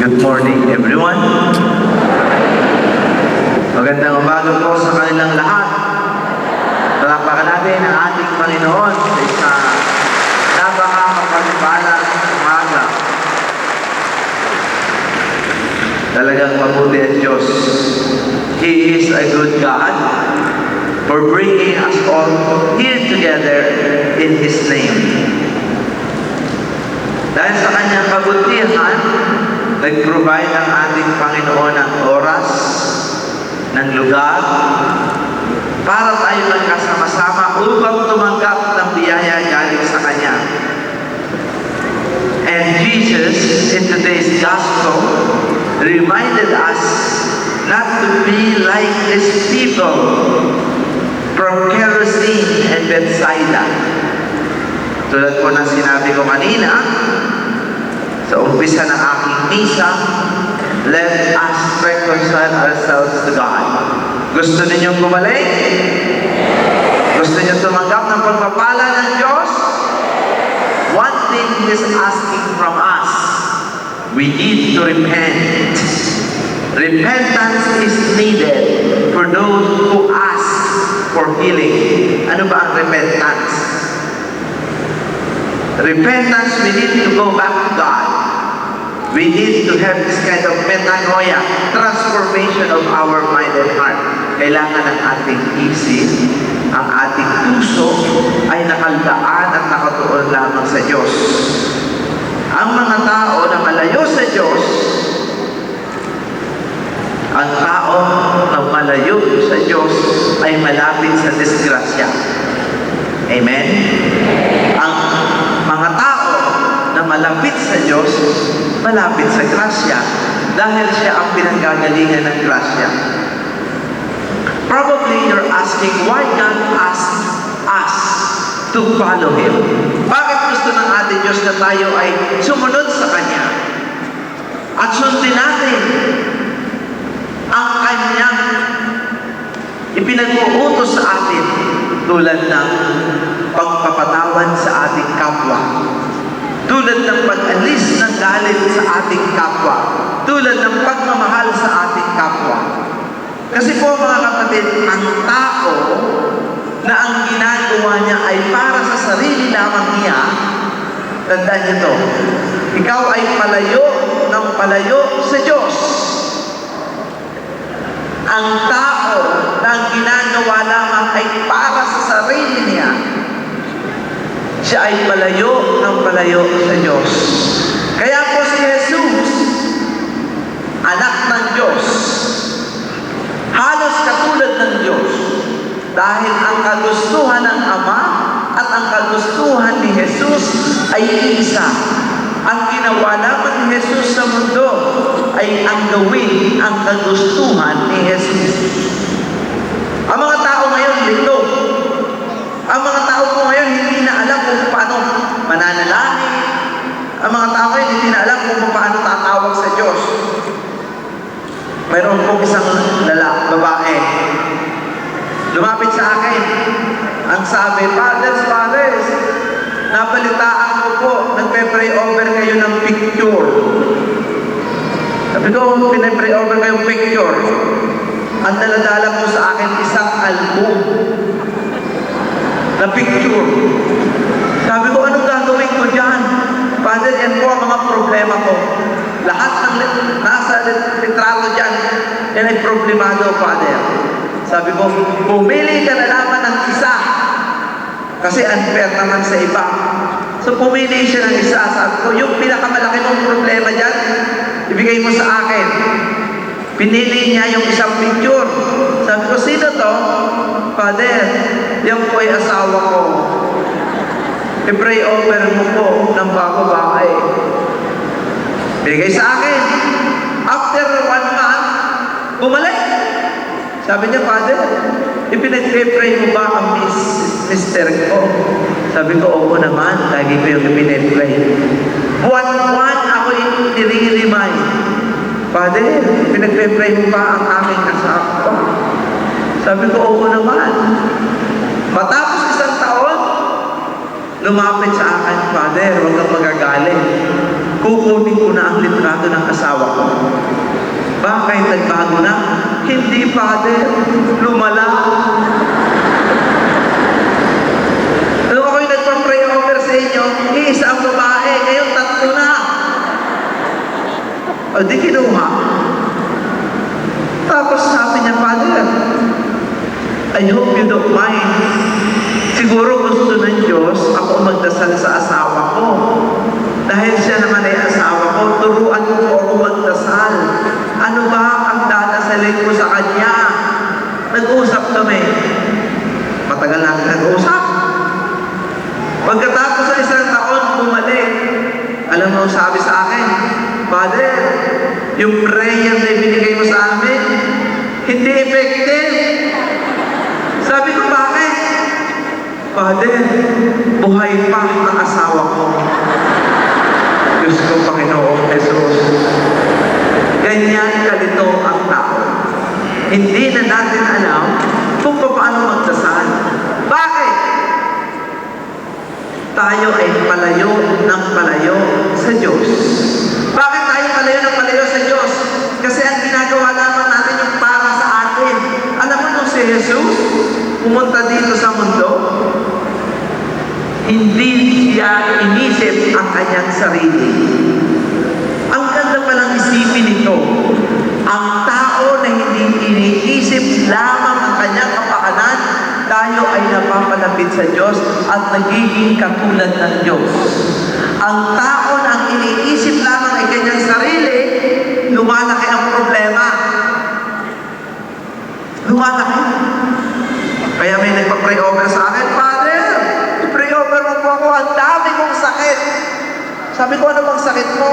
Good morning, everyone. Magandang umaga po sa kanilang lahat. Palakpakan natin ang ating Panginoon sa isang napaka-mapagpalang umaga. Talagang mabuti ang Diyos. He is a good God for bringing us all here together in His name. Dahil sa kanyang kabutihan, nag-provide ang ating Panginoon ng oras, ng lugar, para tayo magkasama-sama upang tumanggap ng biyaya galing sa Kanya. And Jesus, in today's Gospel, reminded us not to be like these people from Kerosene and Bethsaida. Tulad po ng sinabi ko kanina, sa umpisa ng aking misa, let us reconcile ourselves to God. Gusto ninyong bumalik? Gusto ninyong tumanggap ng pagpapala ng Diyos? One thing He is asking from us, we need to repent. Repentance is needed for those who ask for healing. Ano ba ang repentance? Repentance, we need to go back to God. We need to have this kind of metanoia, transformation of our mind and heart. Kailangan ng ating isip, ang ating puso ay nakaldaan at nakatuon lamang sa Diyos. Ang mga tao na malayo sa Diyos, ang tao na malayo sa Diyos ay malapit sa disgrasya. Amen? Ang mga tao na malapit sa Diyos, malapit sa grasya, dahil siya ang pinanggagalingan ng grasya. Probably you're asking why God asked us to follow Him. Bakit gusto ng ating Diyos na tayo ay sumunod sa Kanya? At sundin natin ang Kanyang ipinag-uutos sa atin tulad ng pagpapatawad sa ating kapwa. Tulad ng pag-alis ng galit sa ating kapwa. Tulad ng pagmamahal sa ating kapwa. Kasi po mga kapatid, ang tao na ang ginagawa niya ay para sa sarili lamang niya, tandaan niyo to, ikaw ay palayo ng palayo sa Diyos. Ang tao na ang ginagawa lamang ay para sa sarili niya, siya ay palayo ng palayo sa Diyos. Kaya po si Jesus, anak ng Diyos, halos katulad ng Diyos, dahil ang kagustuhan ng Ama at ang kagustuhan ni Jesus ay isa. Ang ginawa lamang ni Jesus sa mundo ay ang gawin ang kagustuhan ni Jesus. Ang mga tao ngayon, lito. Ang mga tao po ngayon, hindi na alam kung paano mananalangin. Ang mga tao ngayon, hindi na alam kung paano tatawag sa Diyos. Mayroon po isang babae. Lumapit sa akin. Ang sabi, Fathers, nabalitaan ko po, nagpe-pray over kayo ng picture. Sabi ko, pinay-pray over kayong picture. Ang daladala po sa akin, isang album na picture. Sabi ko, anong gagawin ko dyan? Father, yan po ang mga problema ko. Lahat ng nasa litrato dyan, yan ay problemado, Father. Sabi ko, pumili ka na naman ng isa. Kasi unfair naman sa iba. So pumili siya ng isa. Sabi ko, yung pinakamalaki mong problema dyan, ibigay mo sa akin. Pinili niya yung isang picture. Sabi ko, sino to? Father, yan po ay asawa ko. I-pray over mo po ng bago-bahay. Bigay sa akin. After 1 month, bumalik. Sabi niya, Father, ipinag-pray mo ba ang mister ko? Sabi ko, oo naman. Lagi ko yung ipinag-pray. Buwan-buwan ako yung niririmay. Father, pinag-pray mo ba ang aming asawa? Sabi ko, oo naman. Matapos 1 taon, lumapit sa akin, Father, huwag kang magagalit. kukunin ko na ang litrato ng asawa ko. Bakit nagbago na? Hindi, Father. Lumala. Alam mo, ako'y nagpa-pray over sa inyo, iisa ang babae, ngayon 3 na. O di kinuha. Tapos sabi niya, Father, I hope you don't mind. Siguro gusto ng Diyos ako magdasal sa asawa ko. Dahil siya naman ay asawa ko, turuan mo ako magdasal. Ano ba ang dadasalin ko sa kanya? Nag-usap kami. Matagal lang nag-usap. Pagkatapos ng 1 taon, bumalik. Alam mo, sabi sa akin, Father, yung prayer na ibinigay mo sa amin, hindi effective. Sabi ko, bakit? Father, buhay pa ang asawa ko. Diyos ko, Panginoong Jesus. Ganyan kalito ang tao. Hindi na natin alam kung paano magdasal. Bakit? Tayo ay palayo ng palayo sa Diyos. Bakit tayo palayo ng palayo sa Diyos? Kasi ang ginagawa naman natin yung para sa atin. Alam mo nung si Jesus pumunta dito sa mundo, hindi siya inisip ang kanyang sarili. Ang ganda palang isipin nito, ang tao na hindi iniisip lamang ang kanyang kapakanan, tayo ay napapalapit sa Diyos at nagiging katulad ng Diyos. Ang tao na ang iniisip lamang ay kanyang sarili, lumalaki ang problema. Lumalaki. Kaya may nagpa-pray over sa akin, Father, pray over mo po ako, ang dami kong sakit. Sabi ko, ano bang sakit mo?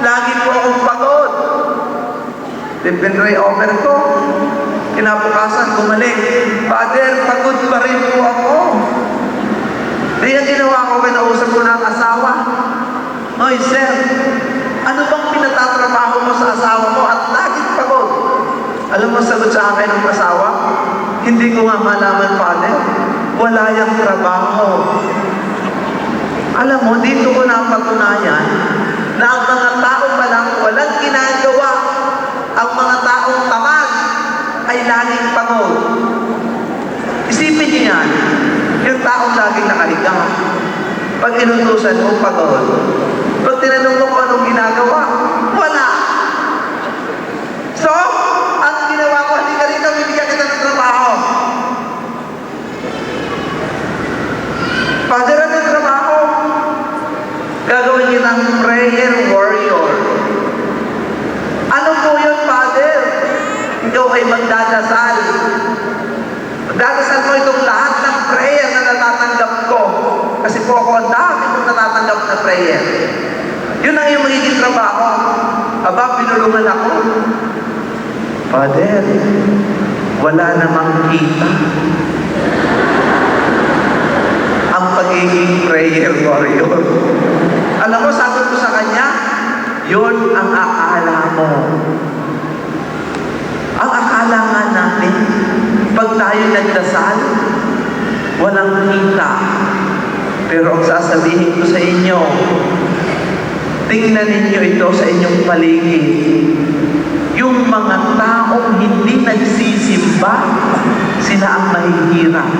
Lagi po akong pagod. Pray over ko. Kinabukasan, bumalik. Father, pagod pa rin po ako. Di ang ginawa ko, kinausap ko ng asawa. Oy, sir, ano bang pinatatrabaho mo sa asawa mo at laging pagod? Alam mo, sagot sa akin ng asawa, hindi ko nga malaman, Father. Wala yung trabaho. Alam mo, dito ko napatunayan na ang mga tao palang walang ginagawa, ang mga taong tamad ay laging pagod. Isipin niyo yan, yung taong laging nakahiga. Pag inutusan mo, pagod. Pag tinanong mo kung anong ginagawa, wala. So, ang ginawa ko, hindi ka rito, bibigyan kita ng trabaho. Father, anong trabaho? Gagawin kitang prayer warrior. Ano po yun, Father? Ikaw ay magdadasal. Magdadasal mo itong lahat ng prayer na natatanggap ko. Kasi po ako ang dami kong natatanggap na prayer. Yun ang iyong magiging trabaho. Aba, pinulungan ako. Father, wala namang kita. Ang pagiging prayer warrior. Alam mo, sabi ko sa kanya, yun ang akala mo. Ang akala nga natin, pag tayo nagdasal, walang kita. Pero ang sasabihin ko sa inyo, tingnan ninyo ito sa inyong paligid. Yung mga taong hindi nagsisimba, sila ang mahihirap.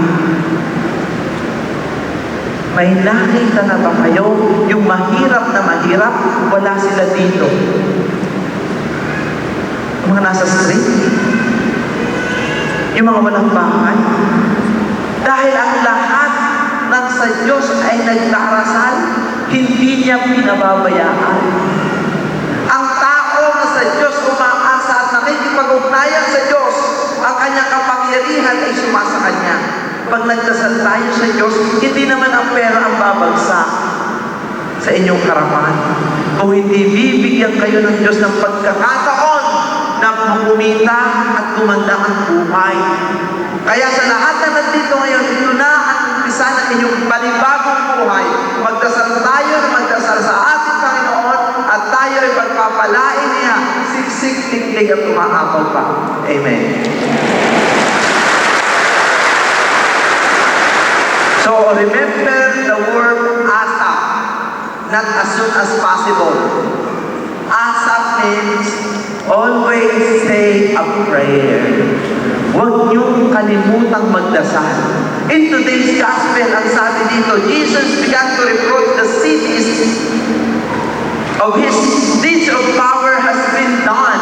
May nakita na ba kayo? Yung mahirap na mahirap, wala sila dito. Yung mga nasa street, yung mga walang bahay. Dahil ang lahat ng sa Diyos ay nagdarasal, hindi niya pinababayaan. Ang tao na sa Diyos umaasa at nakikipag-ugnayan sa Diyos, ang kanyang kapangyarihan ay sumasa kanya. Pag nagdasal tayo sa Diyos, hindi naman ang pera ang babagsak sa inyong harapan. Kung hindi bibigyan kayo ng Diyos ng pagkakataon na kumita at gumanda ang buhay. Kaya sa lahat na nandito ngayon, ito na ang umpisa ng inyong panibagong buhay. Magdasal tayo na magdasal sa ating Panginoon at tayo ay pagpapalain niya, siksik, tiklig at umaakaw pa. Amen. So remember the word ASAP. not as soon as possible. ASAP means always say a prayer. Huwag niyong kalimutang magdasal. In today's gospel, ang sabi dito, Jesus began to reproach the cities of his deeds of power has been done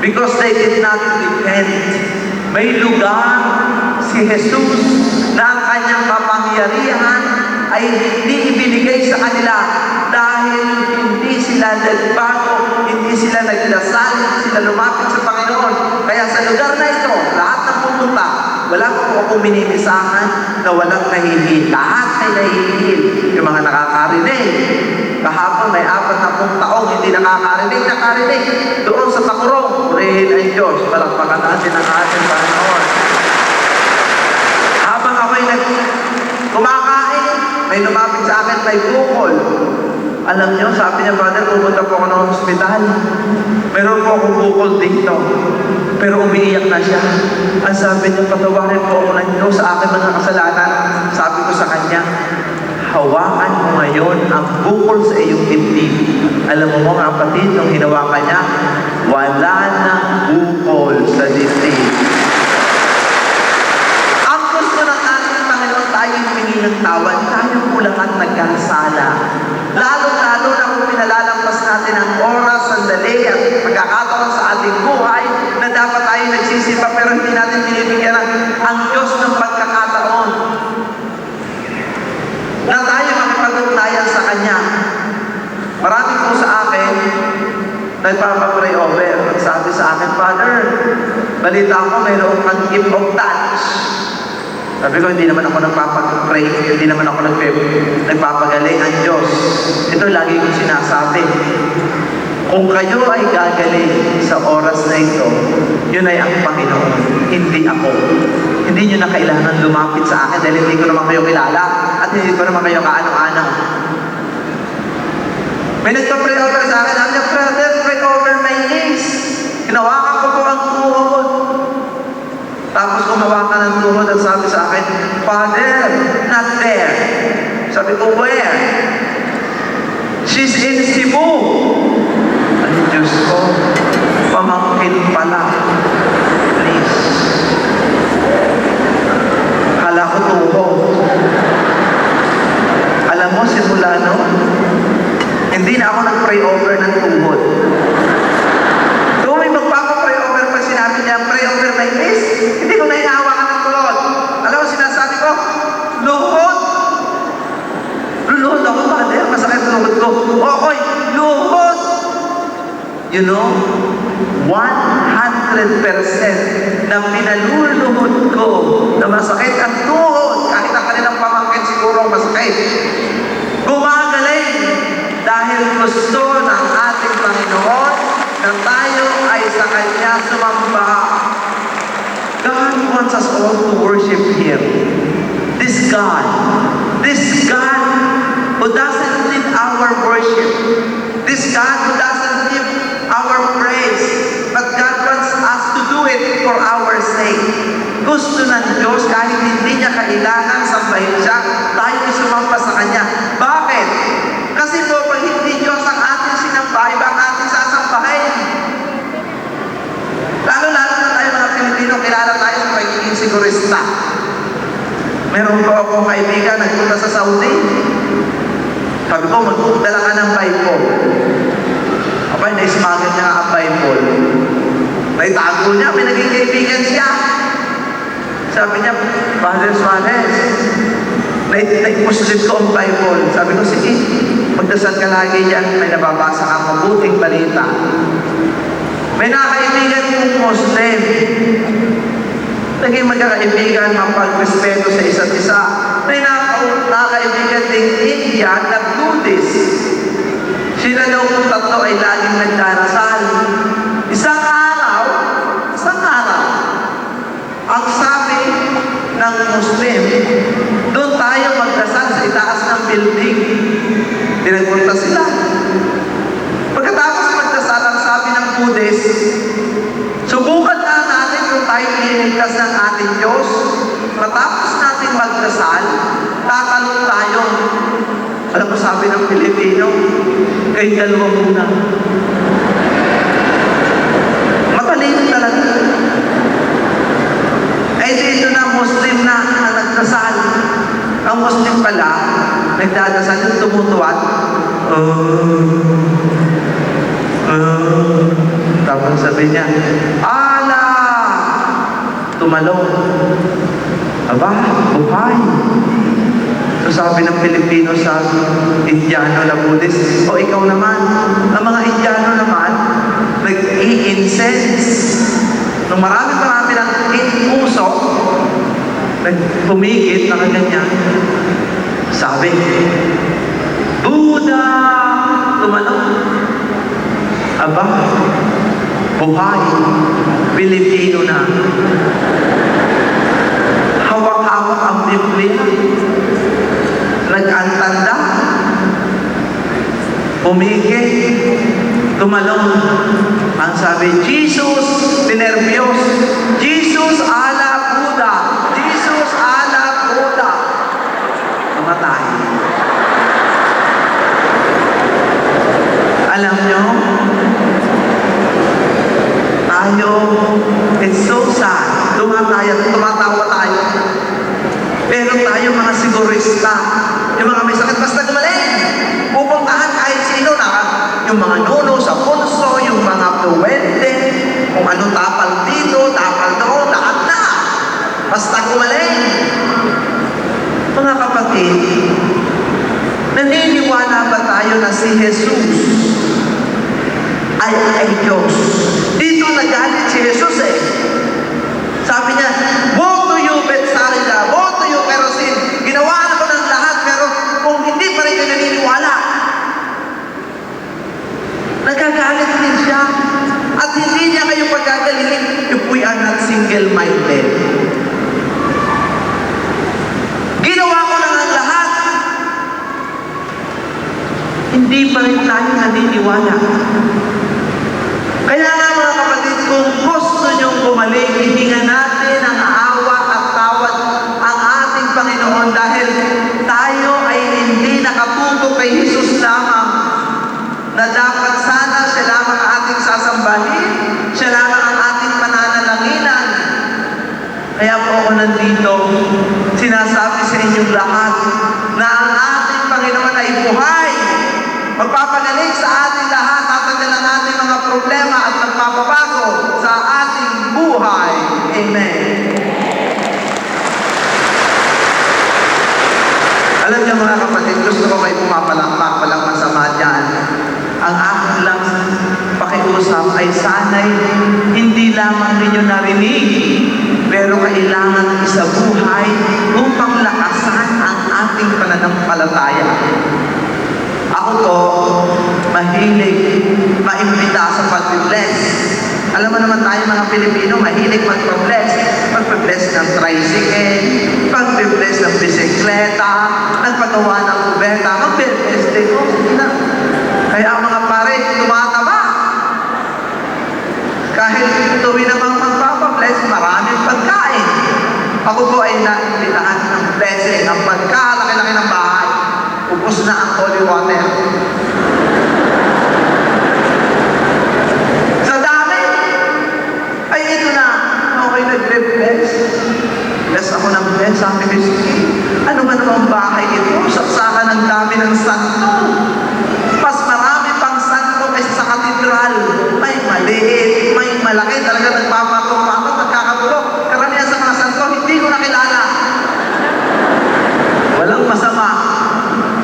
because they did not repent. May lugar si Jesus na ang kanyang kapangyarihan ay hindi ibinigay sa kanila dahil hindi sila nagbago, hindi sila nagdasal, hindi sila lumapit sa Panginoon. Kaya sa lugar na ito, lahat ng pumunta, wala po akong minimisahan na walang nahihil. Lahat ay nahihil. Yung mga nakakarinig. Kahapon may 40 taong hindi nakakarinig. Doon sa takurong, purihin ay Diyos. Palakpakan natin ang ating Panginoon. Habang ako'y kumakain, may lumapit sa akin, may bukol. Alam niyo, sabi niya, brother, pumunta po ako ng hospital. Meron po akong bukol dito. Pero umiiyak na siya. Ang sabi niya, patawarin po ako ng Diyos sa aking mga kasalanan. Sabi ko sa kanya, hawakan mo ngayon ang bukol sa iyong dibdib. Alam mo mga kapatid, nung hinawakan niya, wala nang bukol sa dibdib. Ang gusto ng ating Panginoon, tayo humingi ng tawad, tayo po lahat nagkasala. Lalo-lalo na kung pinalalampas natin ang oras, sandali, at pagkakataon sa ating buhay na dapat tayo nagsisimba pero hindi natin binibigyan ang Diyos ng pagkakataon na tayo makipag-ugnayan sa Kanya. Marami po sa akin nagpapapray over. Ang sabi sa akin, Father, balita ko mayroong kang gift of touch. Sabi ko, hindi naman ako nagpapag-pray, hindi naman ako nagpapagaling ang Diyos. Ito lagi kong sinasabi. Kung kayo ay gagaling sa oras na ito, yun ay ang Panginoon, hindi ako. Hindi nyo na kailangan lumapit sa akin dahil hindi ko naman kayo kilala at hindi ko naman kayo kaano-ano. May nagpa-pray over sa akin, sabi niya, brother, pray over my knees. Hinawakan ko po ang tuhod. Tapos kumawakan ng tuhod at sabi sa akin, Father, not there. Sabi ko, where? She's in Cebu. Ay, Diyos ko, pamangkin pala. Please. Kala ko tuhod. Alam mo, simula no, hindi na ako nag-pray over ng tuhod. Kung may magpapa-pray over pa sinabi niya, pray over my knees, hindi ko na hinahawakan ng tuhod. Alam mo, sinasabi ko, luhod. Luhod ako, Father, masakit sa luhod ko. Oy, luhod. You know, 100% na pinaluluhod ko na masakit ang tuhod, kahit ang kanilang pamangkin siguro masakit. Gumagaling dahil gusto ng ating Panginoon na tayo ay sa Kanya sumamba. God wants us all to worship Him. This God who doesn't need our worship, this God who doesn't need our praise, but God wants us to do it for our sake. Gusto ng Diyos kahit hindi niya kailangan sambahin siya, tayo sumamba sa Kanya. Bakit? Kasi po, pag hindi Diyos ang ating sinamba, iba ang ating sasambahin. Lalo-lalo na tayo mga Pilipino, kilala tayo sa pagiging sigurista. Meron po akong kaibigan, nagpunta sa Saudi. Sabi ko, magdala ka ng Bible. Okay, naismagin niya ang Bible. Naitago niya, may naging kaibigan siya. Sabi niya, Father Suarez, naipuslip ko ang Bible. Sabi ko, sige, magdasal ka lagi yan, may nababasa kang mabuting balita. May nakaibigan kong Muslim. Naging magkakaibigan, mapag-respeto sa isa't isa. May nakaibigan din Indian na Buddhist. Sila daw kung tatlo ay laging nagdarasal. Isang araw, ang sabi ng Muslim, doon tayo magdasal sa itaas ng building. Pinagpunta sila. Pagkatapos magdasal, ang sabi ng Buddhist, subukan na natin kung tayo iligtas ng ating Diyos. Matapos natin magdasal, tatalon tayo. Alam mo, sabi ng Pilipino, kayo dalawa muna. Matalino talaga. Eh dito na, Muslim na nagdasal. Ang Muslim pala, nagdadasal, tumutuwad. Tapos sabi niya, ala! Tumalong. Aba, buhay. So sabi ng Pilipino sa Indiano na Buddhist, o ikaw naman, ang mga Indiano naman, nag-i-incense. Nung marami ng puso, nag-pumigit na ganyan. Sabi, Buddha! Tumalong. Aba, buhay. Pilipino na. Hawak-hawak ang Biblia. Nag-antanda. Pumigit. Tumalong. Ang sabi, Jesus, tinervyos. Jesus ala Buddha. Jesus ala Buddha. Tumatay. Alam nyo, tayo, it's so sad. Tumatawa tayo. Pero tayo mga sigurista, yung mga may sakit, basta gumaling. Pupuntahan kahit sino na, yung mga nuno sa punso, yung mga puwente, kung ano tapal dito, tapal doon, lahat na. Basta gumaling. Mga kapatid, naniniwala ba tayo na si Jesus ay Diyos? Dito nagalit si Jesus eh. Sabi niya, woe to you, Bethsaida, woe to you, Chorazin. Ginawa na ko ng lahat, pero kung hindi pa rin kayo naniniwala, nagagalit din siya. At hindi niya kayo pagkagalingin if we are not single-minded. Ginawa ko na ng lahat. Hindi pa rin tayo naniniwala. Kaya nga mga kapatid, kung gusto niyong gumaling, hihingan natin ang awa at tawad ang ating Panginoon dahil tayo ay hindi nakatuto kay Jesus lamang na dapat sana siya lamang ang ating sasambahin, siya lamang ang ating pananalanginan. Kaya po ako nandito, sinasabi sa inyong lahat na ang ating Panginoon ay buhay. Magpapagaling sa ating lahat, tatanggalan natin mga problema at magpapabago sa ating buhay. Amen. Alam niyo mga kapatid, gusto ko kayo pumapalakpak, walang masama dyan. Ang aking lang pakiusap ay sanay hindi lamang ninyo narinig, pero kailangan isa buhay upang lakasan ang ating pananampalataya. Ako to, mahilig maimbita sa pag-bless. Alam mo naman tayo mga Pilipino, mahilig mag-bless. Mag-bless ng tricycle, mag-bless ng bisikleta, nagpagawa ng kubeta, mag-bless din ko. Kaya mga pare, tumataba. Kahit tuwi namang magpapabless, maraming pagkain. Ako po ay naimbitahan ng blessing, ang pagkalaki-laki ng bahay. Ubus na ang holy water. Sa dami, ay ito na. Okay, nag-bless. Bless ako ng bless. Sabi ko, ano ba namang bahay ito? Saksakan ng dami ng santo. Mas marami pang santo kaysa sa katedral. May maliit, may malaki. Talaga nagpapatong-patong, nagkakatulog. Karamihan sa mga santo, hindi ko nakilala. Walang masama.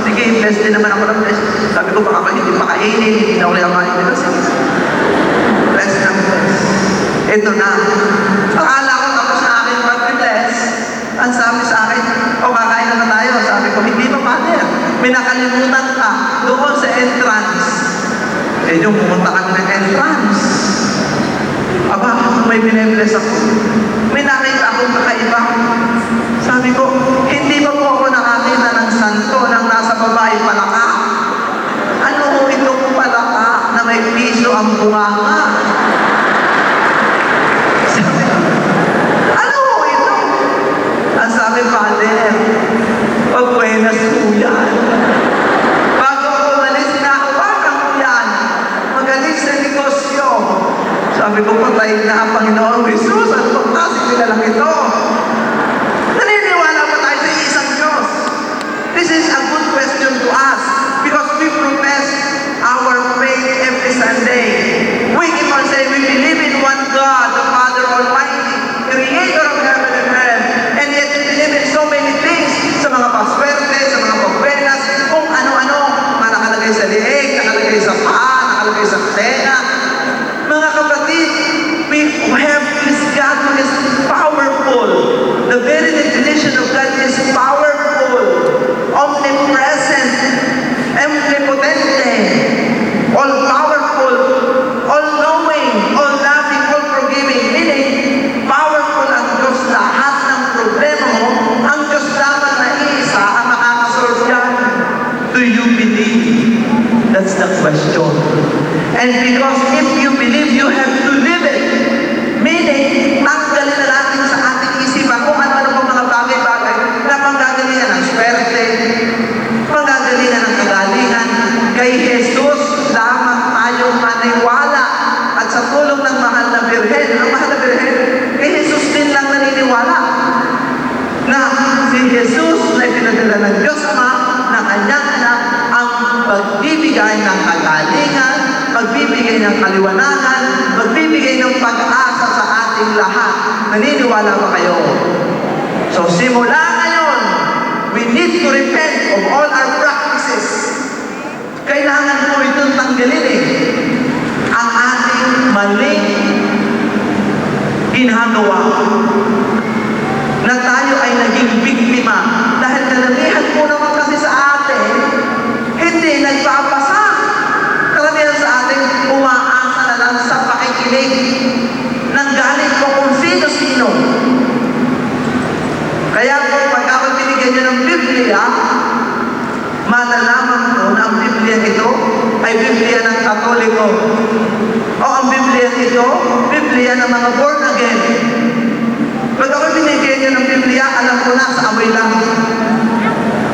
Sige, bless din naman ako ng bless. Sabi ko, baka hindi makainin, hindi na ako kaya makainin. Sige, bless ng bless. Ito na. Akala ko tapos na akin mag-bless. Ang sabi sa akin, kakain na tayo. Sabi ko, hindi pa Father. May nakalimutan ka doon sa entrance. Eh, yung pumunta kami ng entrance. Aba, may bine-bless ako. May nakita akong kakaiba. Sabi ko, hindi ba po ako nakakita ng santo nang nasa babae palaka? Ano ho itong palaka na may piso ang bunganga? Sabi ko, ano ho ito? Ang sabi, Father, pag buenas po yan. question. And because if you believe, you have to live it. Meaning, tanggalin na natin sa ating isipan kung ano-ano pang mga bagay-bagay na panggagalingan ng swerte, panggagalingan ng kagalingan. Kay Jesus lamang tayo maniwala. At sa tulong ng mahal na Birhen, ang mahal na Birhen, kay Jesus din lang naniniwala na si Jesus na pinadala ng Diyos Ama na kanyang anak ang magbibigay ng kagalingan, magbibigay ng kaliwanagan, magbibigay ng pag-asa sa ating lahat. Naniniwala ba kayo? So simula ngayon, we need to repent of all our practices. Kailangan po itong tanggalin ang ating maling ginagawa na tayo ay naging biktima dahil karamihan po naman kasi sa atin hindi nagpapasa. Karamihan sa atin umaasa na lang sa pakikinig ng galing ko kung sino-sino. Kaya po pag ako binigyan nyo ng Biblia, malalaman ko na ang Biblia ito ay Biblia ng Katoliko o ang Biblia ito, Biblia ng mga born again. Pag ako binigyan niyo ng Biblia, alam ko na sa amoy lang.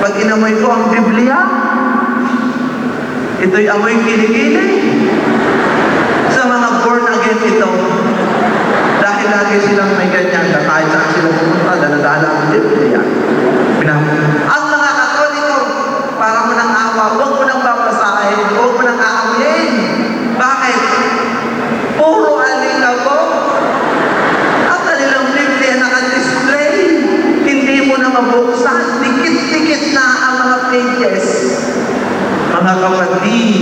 Pag inamoy ko ang Biblia, ito'y amoy kilikili. Sa mga born again ito, dahil lagi silang may ganyan, na kahit saan sila pumunta, daladala ang Biblia. Ang mga Katoliko, para mo nang awa, huwag mo nang babasahin, huwag mo nang aamuyin. Bakit? Puro alinaw ko. Ang kanilang Biblia naka-display. Hindi mo na mabuksan. Dikit-dikit na ang mga pages. Mga kapatid,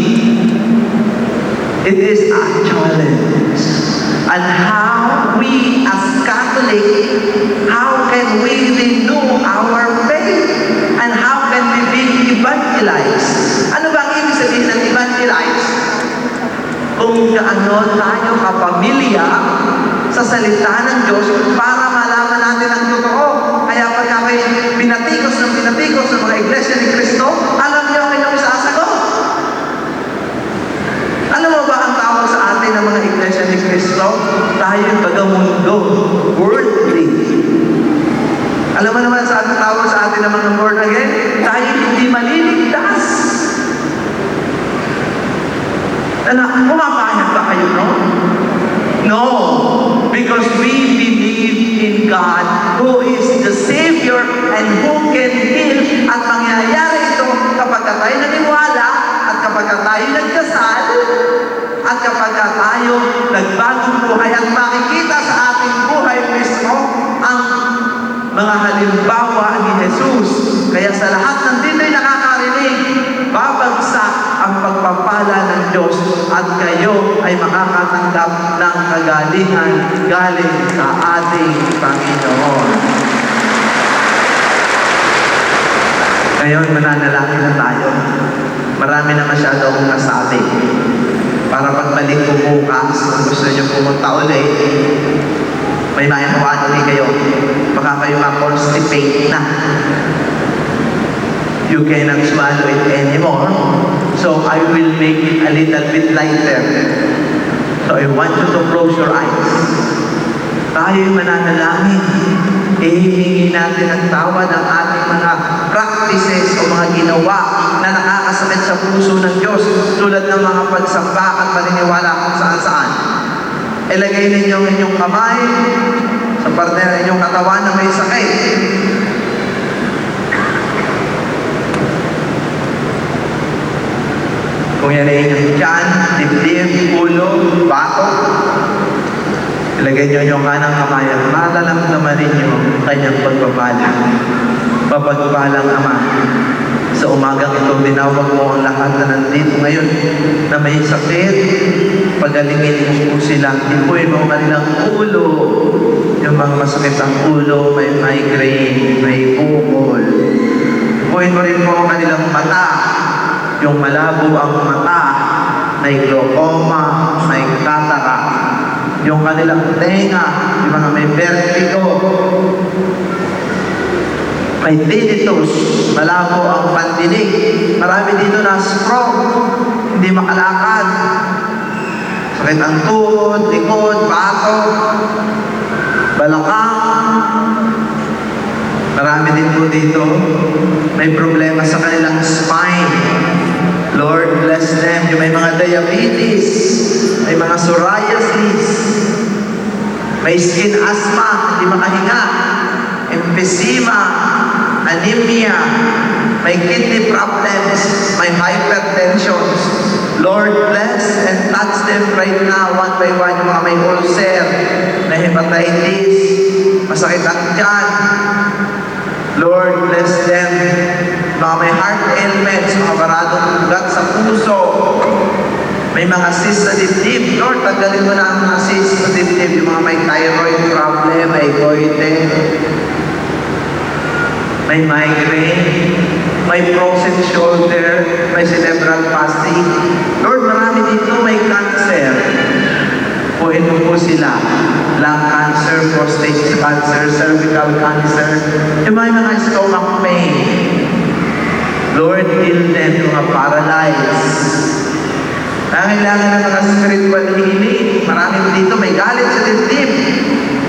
it is a challenge. And how we as Catholic, how can we renew our faith? And how can we be evangelized? Ano ba ang ibig sabihin ng evangelize? Kung gaano tayo kapamilya sa salita ng Diyos para malaman natin ang totoo. Kaya pagka may binatikos ng mga iglesia ni Cristo, alam niyo ang inyong isasagot. Alam mo ba ang tawag sa atin ng mga iglesia ni Cristo? Tayo tagamundo, worldly. Alam mo naman sa ating tawag sa atin ng mga born again? Tayo hindi maliligtas. Pumapayag ba kayo, no? No. Because we believe in God who is the Savior and who can heal. At mangyayari ito kapag tayo naniwala at kapag tayo nagdasal at kapag tayo nagbagong buhay at makikita sa ating buhay mismo ang mga halimbawa ni Jesus. Kaya sa lahat ng dito'y nakakarinig, babagsak ang pagpapala ng Diyos at kayo ay makakatanggap ng kagalingan galing sa ating Panginoon. Ngayon, mananalangin na tayo. Marami na masyado akong nasabi. Para pagbalik ko bukas, kung gusto niyo pumunta ulit, may maihawaan ulit kayo. Baka kayo ma-constipate na. You cannot swallow it anymore. So I will make it a little bit lighter. So I want you to close your eyes. Tayo'y mananalangin. Ihihingi natin ang tawad ng ating mga practices o mga ginawa na nakakasakit sa puso ng Diyos tulad ng mga pagsamba at paniniwala kung saan-saan. Ilagay ninyo ang inyong kamay sa parte ng inyong katawan na may sakit. Kung yan ay inyong tiyan, dibdib, ulo, bato, ilagay nyo yung kanang kamay at malalamdaman ninyo kanyang pagbabalang. Papagbalang Ama, sa umagang ito, tinawag mo ang lahat na nandito ngayon na may sakit. Pagalingin mo po sila. Ipuin mo kanilang ulo. Yung mga masakit ang ulo, may migraine, may bukol. Ipuin mo rin po ang kanilang mata. Yung malabo ang mata, may glaucoma, may cataract. Yung kanilang tenga, yung mga may vertigo. may tinnitus, malabo ang pandinig. Marami dito na stroke, hindi makalakad. Sakit ang tuhod, likod, bato, balakang. Marami din po dito, may problema sa kanilang spine. Lord, bless them. Yung may mga diabetes, may mga psoriasis, may skin asthma, hindi makahinga, emphysema, anemia, may kidney problems, may hypertension. Lord, bless and touch them right now, one by one, yung mga may ulcer, may hepatitis, masakit ang tiyan. Lord, bless them. Mga may heart ailments, mga baradong ugat sa puso, may mga cysts sa dibdib. Lord, tanggalin mo na ang mga cysts sa dibdib, yung mga may thyroid problem, may goiter, may migraine, may frozen shoulder, may cerebral palsy. Lord, marami dito may cancer. Puhin mo po sila. Lung cancer, prostate cancer, cervical cancer, yung mga stomach pain. Lord, heal them, yung mga paralyzed. Nangailangan ng mga spiritual healing. Marami dito may galit sa dibdib,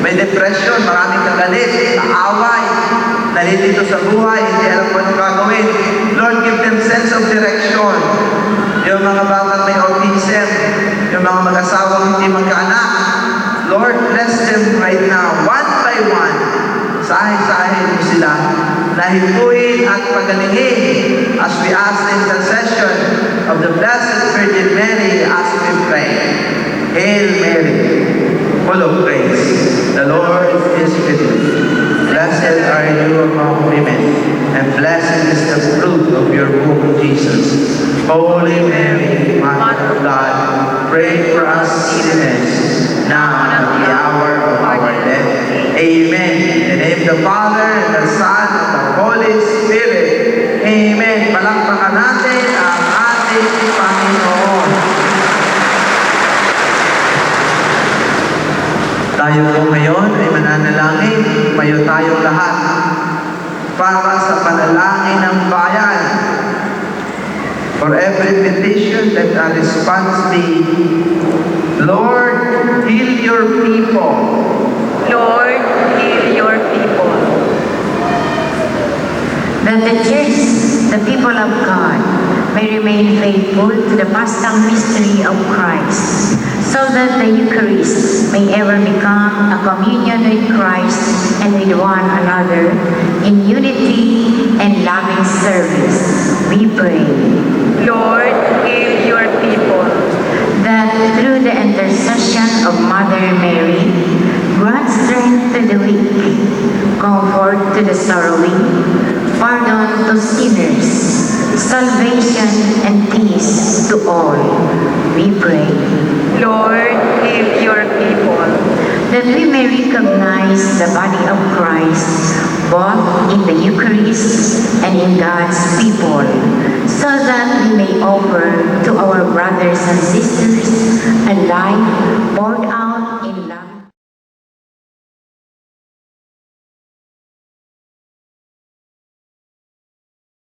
may depression, maraming kagalit, kaaway, nalilito sa buhay, hindi alam kung anong gagawin. Lord, give them sense of direction. Yung mga batang may autism, yung mga mag-asawang hindi magkaanak, Lord, bless them right now, one by one. Sahin-sahin mo sila, nahipuin at pagalingin as we ask the intercession of the Blessed Virgin Mary as we pray. Hail Mary, full of grace, the Lord is with you. Blessed are you among women, and blessed is the fruit of your womb, Jesus. Holy Mary, Mother of God, pray for us sinners, now and at the hour of our death. Amen. In the name of the Father, and the Son, and the Holy Spirit. Amen. Palakpakan natin ang ating Panginoon. Tayo po ngayon ay mananalangin, mayo tayong lahat para sa panalangin ng bayan. For every petition, let our response be, Lord, heal your people. Lord, heal your people. That the church, the people of God, may remain faithful to the paschal mystery of Christ, so that the Eucharist may ever become a communion with Christ and with one another in unity and loving service. We pray. Lord, heal your people. That through the intercession of Mother Mary, grant strength to the weak, comfort to the sorrowing, pardon to sinners, salvation and peace to all. We pray. Lord, heal your people. That we may recognize the body of Christ both in the Eucharist and in God's people, so that we may offer to our brothers and sisters a life poured out